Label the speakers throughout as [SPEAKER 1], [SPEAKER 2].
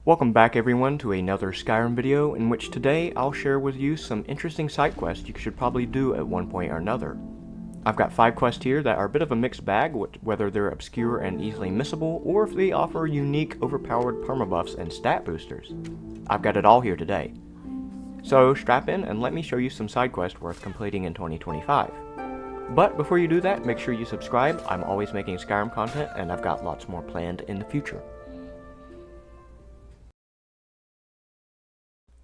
[SPEAKER 1] Welcome back everyone to another Skyrim video in which today I'll share with you some interesting side quests you should probably do at one point or another. I've got 5 quests here that are a bit of a mixed bag, whether they're obscure and easily missable, or if they offer unique, overpowered permabuffs and stat boosters. I've got it all here today. So strap in and let me show you some side quests worth completing in 2025. But before you do that, make sure you subscribe. I'm always making Skyrim content and I've got lots more planned in the future.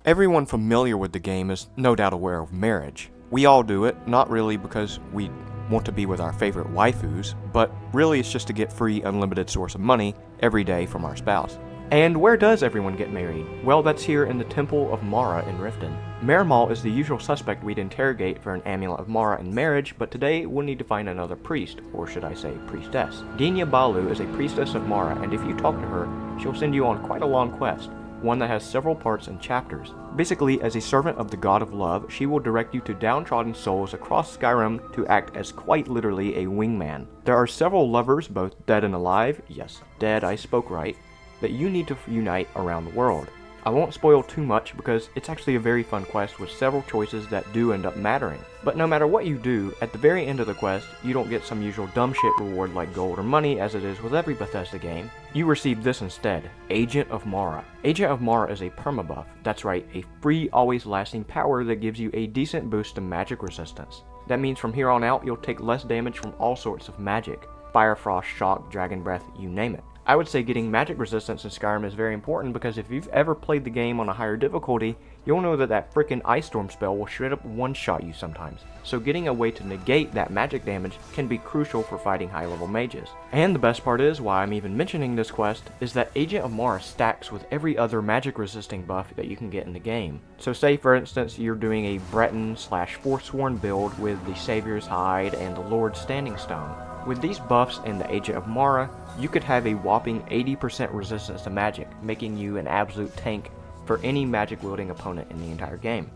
[SPEAKER 1] Everyone familiar with the game is no doubt aware of marriage. We all do it, not really because we want to be with our favorite waifus, but really it's just to get free unlimited source of money every day from our spouse. And where does everyone get married? Well, that's here in the Temple of Mara in Riften. Maramal is the usual suspect we'd interrogate for an amulet of Mara in marriage, but today we'll need to find another priest, or should I say priestess. Dinya Balu is a priestess of Mara, and if you talk to her, she'll send you on quite a long quest. One that has several parts and chapters. Basically, as a servant of the god of love, she will direct you to downtrodden souls across Skyrim to act as quite literally a wingman. There are several lovers, both dead and alive, yes, dead, I spoke right, that you need to unite around the world. I won't spoil too much because it's actually a very fun quest with several choices that do end up mattering. But no matter what you do, at the very end of the quest, you don't get some usual dumb shit reward like gold or money as it is with every Bethesda game. You receive this instead, Agent of Mara. Agent of Mara is a permabuff, that's right, a free always lasting power that gives you a decent boost to magic resistance. That means from here on out you'll take less damage from all sorts of magic. Fire, frost, shock, dragon breath, you name it. I would say getting magic resistance in Skyrim is very important because if you've ever played the game on a higher difficulty, you'll know that that frickin' Ice Storm spell will straight up one-shot you sometimes. So getting a way to negate that magic damage can be crucial for fighting high-level mages. And the best part is, why I'm even mentioning this quest, is that Agent of Mara stacks with every other magic resisting buff that you can get in the game. So say for instance you're doing a Breton/Forsworn build with the Savior's Hide and the Lord's Standing Stone. With these buffs and the Agent of Mara, you could have a whopping 80% resistance to magic, making you an absolute tank for any magic-wielding opponent in the entire game.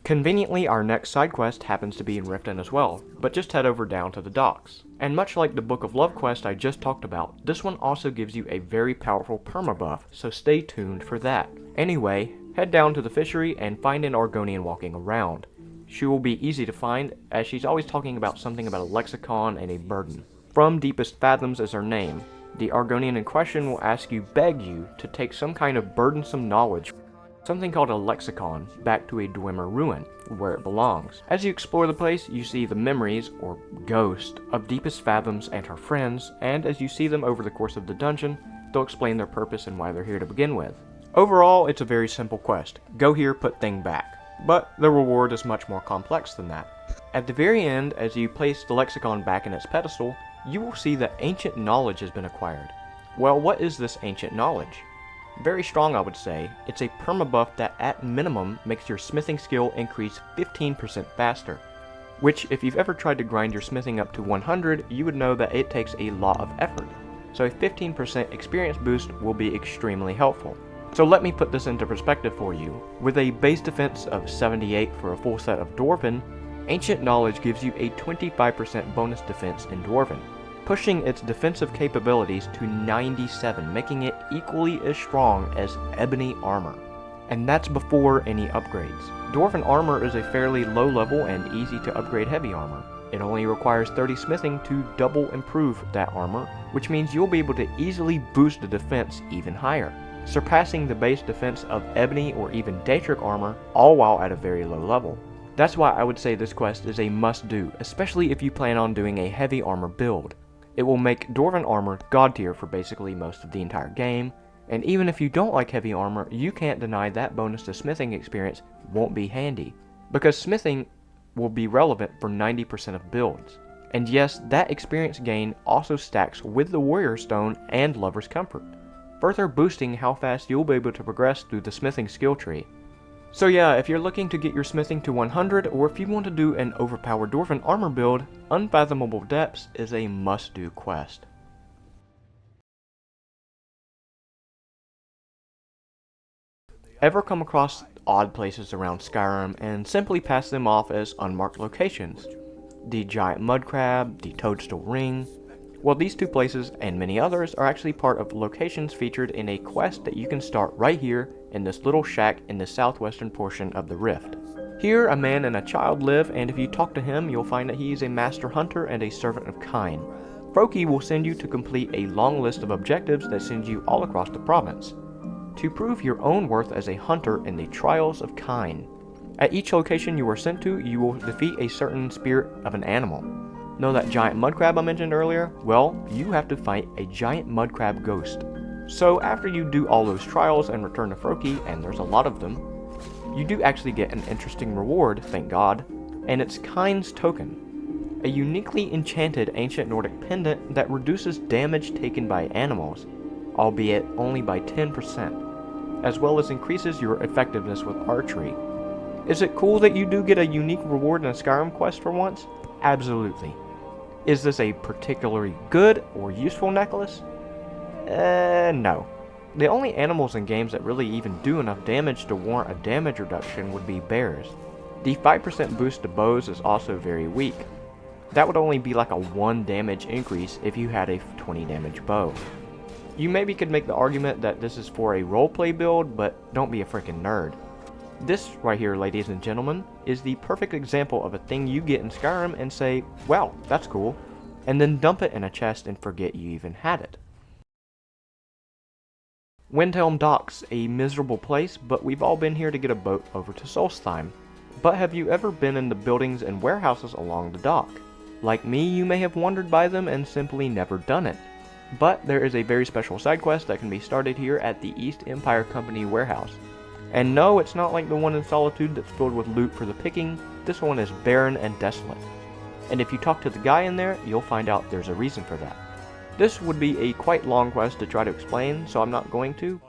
[SPEAKER 1] Conveniently, our next side quest happens to be in Riften as well, but just head over down to the docks. And much like the Book of Love quest I just talked about, this one also gives you a very powerful permabuff, so stay tuned for that. Anyway, head down to the fishery and find an Argonian walking around. She will be easy to find, as she's always talking about something about a lexicon and a burden. From Deepest Fathoms is her name. The Argonian in question will beg you, to take some kind of burdensome knowledge, something called a lexicon, back to a Dwemer ruin, where it belongs. As you explore the place, you see the memories, or ghost, of Deepest Fathoms and her friends, and as you see them over the course of the dungeon, they'll explain their purpose and why they're here to begin with. Overall, it's a very simple quest. Go here, put thing back. But the reward is much more complex than that. At the very end, as you place the lexicon back in its pedestal, you will see that ancient knowledge has been acquired. Well, what is this ancient knowledge? Very strong, I would say. It's a permabuff that at minimum makes your smithing skill increase 15% faster. Which, if you've ever tried to grind your smithing up to 100, you would know that it takes a lot of effort. So a 15% experience boost will be extremely helpful. So let me put this into perspective for you. With a base defense of 78 for a full set of Dwarven, Ancient Knowledge gives you a 25% bonus defense in Dwarven, pushing its defensive capabilities to 97, making it equally as strong as Ebony Armor. And that's before any upgrades. Dwarven Armor is a fairly low level and easy to upgrade Heavy Armor. It only requires 30 smithing to double improve that armor, which means you'll be able to easily boost the defense even higher, surpassing the base defense of Ebony or even Daedric armor, all while at a very low level. That's why I would say this quest is a must-do, especially if you plan on doing a heavy armor build. It will make Dwarven armor god tier for basically most of the entire game, and even if you don't like heavy armor, you can't deny that bonus to smithing experience won't be handy, because smithing will be relevant for 90% of builds. And yes, that experience gain also stacks with the Warrior Stone and Lover's Comfort, further boosting how fast you'll be able to progress through the smithing skill tree. So yeah, if you're looking to get your smithing to 100, or if you want to do an overpowered Dwarven armor build, Unfathomable Depths is a must-do quest. Ever come across odd places around Skyrim and simply pass them off as unmarked locations? The giant mud crab, the toadstool ring. Well, these two places, and many others, are actually part of locations featured in a quest that you can start right here in this little shack in the southwestern portion of the rift. Here, a man and a child live, and if you talk to him, you'll find that he is a master hunter and a servant of Kyne. Froki will send you to complete a long list of objectives that sends you all across the province, to prove your own worth as a hunter in the trials of Kyne. At each location you are sent to, you will defeat a certain spirit of an animal. Know that giant mud crab I mentioned earlier? Well, you have to fight a giant mud crab ghost. So after you do all those trials and return to Froki, and there's a lot of them, you do actually get an interesting reward, thank God, and it's Kyne's token, a uniquely enchanted ancient Nordic pendant that reduces damage taken by animals, albeit only by 10%, as well as increases your effectiveness with archery. Is it cool that you do get a unique reward in a Skyrim quest for once? Absolutely. Is this a particularly good or useful necklace? No. The only animals in games that really even do enough damage to warrant a damage reduction would be bears. The 5% boost to bows is also very weak. That would only be like a 1 damage increase if you had a 20 damage bow. You maybe could make the argument that this is for a roleplay build, but don't be a freaking nerd. This right here, ladies and gentlemen, is the perfect example of a thing you get in Skyrim and say, wow, that's cool, and then dump it in a chest and forget you even had it. Windhelm Docks, a miserable place, but we've all been here to get a boat over to Solstheim. But have you ever been in the buildings and warehouses along the dock? Like me, you may have wandered by them and simply never done it. But there is a very special side quest that can be started here at the East Empire Company warehouse. And no, it's not like the one in Solitude that's filled with loot for the picking. This one is barren and desolate. And if you talk to the guy in there, you'll find out there's a reason for that. This would be a quite long quest to try to explain, so I'm not going to.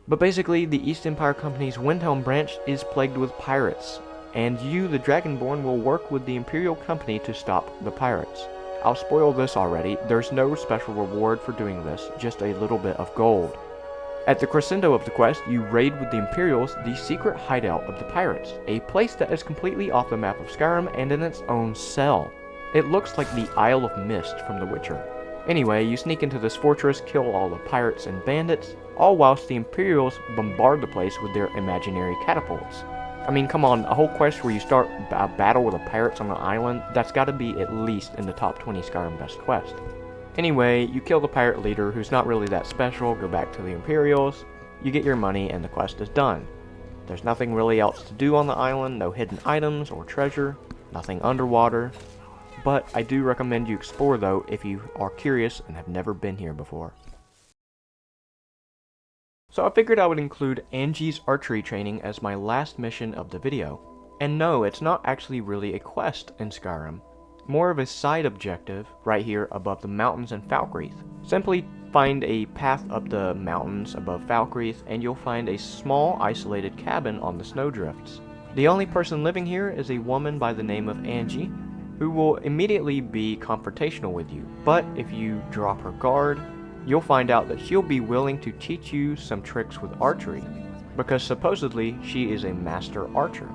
[SPEAKER 1] But basically, the East Empire Company's Windhelm branch is plagued with pirates, and you, the Dragonborn, will work with the Imperial Company to stop the pirates. I'll spoil this already, there's no special reward for doing this, just a little bit of gold. At the crescendo of the quest, you raid with the Imperials the secret hideout of the pirates, a place that is completely off the map of Skyrim and in its own cell. It looks like the Isle of Mist from The Witcher. Anyway, you sneak into this fortress, kill all the pirates and bandits, all whilst the Imperials bombard the place with their imaginary catapults. I mean, come on, a whole quest where you start a battle with the pirates on an island, that's gotta be at least in the top 20 Skyrim best quest. Anyway, you kill the pirate leader, who's not really that special, go back to the Imperials, you get your money, and the quest is done. There's nothing really else to do on the island, no hidden items or treasure, nothing underwater. But I do recommend you explore though if you are curious and have never been here before. So I figured I would include Angie's archery training as my last mission of the video. And no, it's not actually really a quest in Skyrim. More of a side objective right here above the mountains in Falkreath. Simply find a path up the mountains above Falkreath and you'll find a small isolated cabin on the snowdrifts. The only person living here is a woman by the name of Angie, who will immediately be confrontational with you. But if you drop her guard, you'll find out that she'll be willing to teach you some tricks with archery, because supposedly she is a master archer.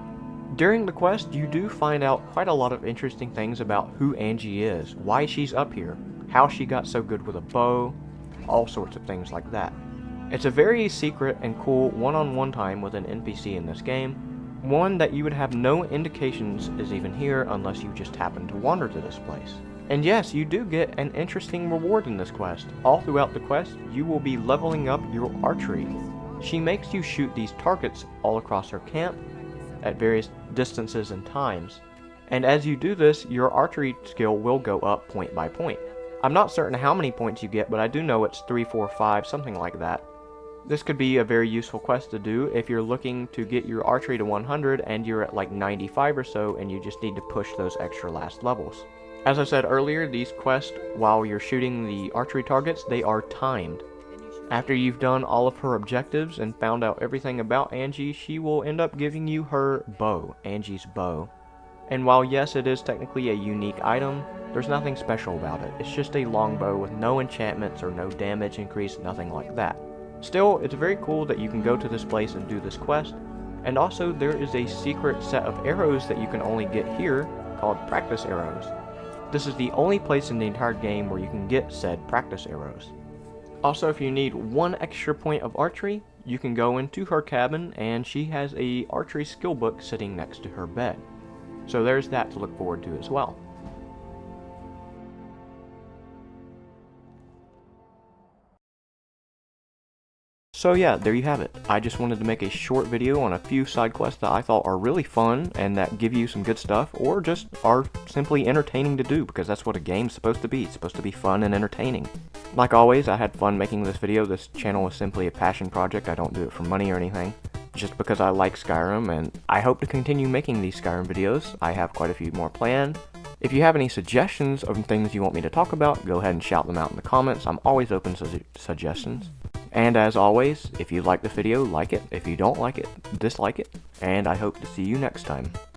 [SPEAKER 1] During the quest, you do find out quite a lot of interesting things about who Angie is, why she's up here, how she got so good with a bow, all sorts of things like that. It's a very secret and cool one-on-one time with an NPC in this game, one that you would have no indications is even here unless you just happen to wander to this place. And yes, you do get an interesting reward in this quest. All throughout the quest, you will be leveling up your archery. She makes you shoot these targets all across her camp at various distances and times. And as you do this, your archery skill will go up point by point. I'm not certain how many points you get, but I do know it's 3, 4, 5, something like that. This could be a very useful quest to do if you're looking to get your archery to 100 and you're at like 95 or so and you just need to push those extra last levels. As I said earlier, these quests, while you're shooting the archery targets, they are timed. After you've done all of her objectives and found out everything about Angie, she will end up giving you her bow, Angie's bow. And while yes, it is technically a unique item, there's nothing special about it. It's just a longbow with no enchantments or no damage increase, nothing like that. Still, it's very cool that you can go to this place and do this quest, and also there is a secret set of arrows that you can only get here called practice arrows. This is the only place in the entire game where you can get said practice arrows. Also, if you need one extra point of archery, you can go into her cabin and she has a archery skill book sitting next to her bed. So there's that to look forward to as well. So yeah, there you have it. I just wanted to make a short video on a few side quests that I thought are really fun and that give you some good stuff, or just are simply entertaining to do, because that's what a game's supposed to be. It's supposed to be fun and entertaining. Like always, I had fun making this video. This channel is simply a passion project. I don't do it for money or anything. Just because I like Skyrim, and I hope to continue making these Skyrim videos. I have quite a few more planned. If you have any suggestions of things you want me to talk about, go ahead and shout them out in the comments. I'm always open to suggestions. And as always, if you like the video, like it. If you don't like it, dislike it. And I hope to see you next time.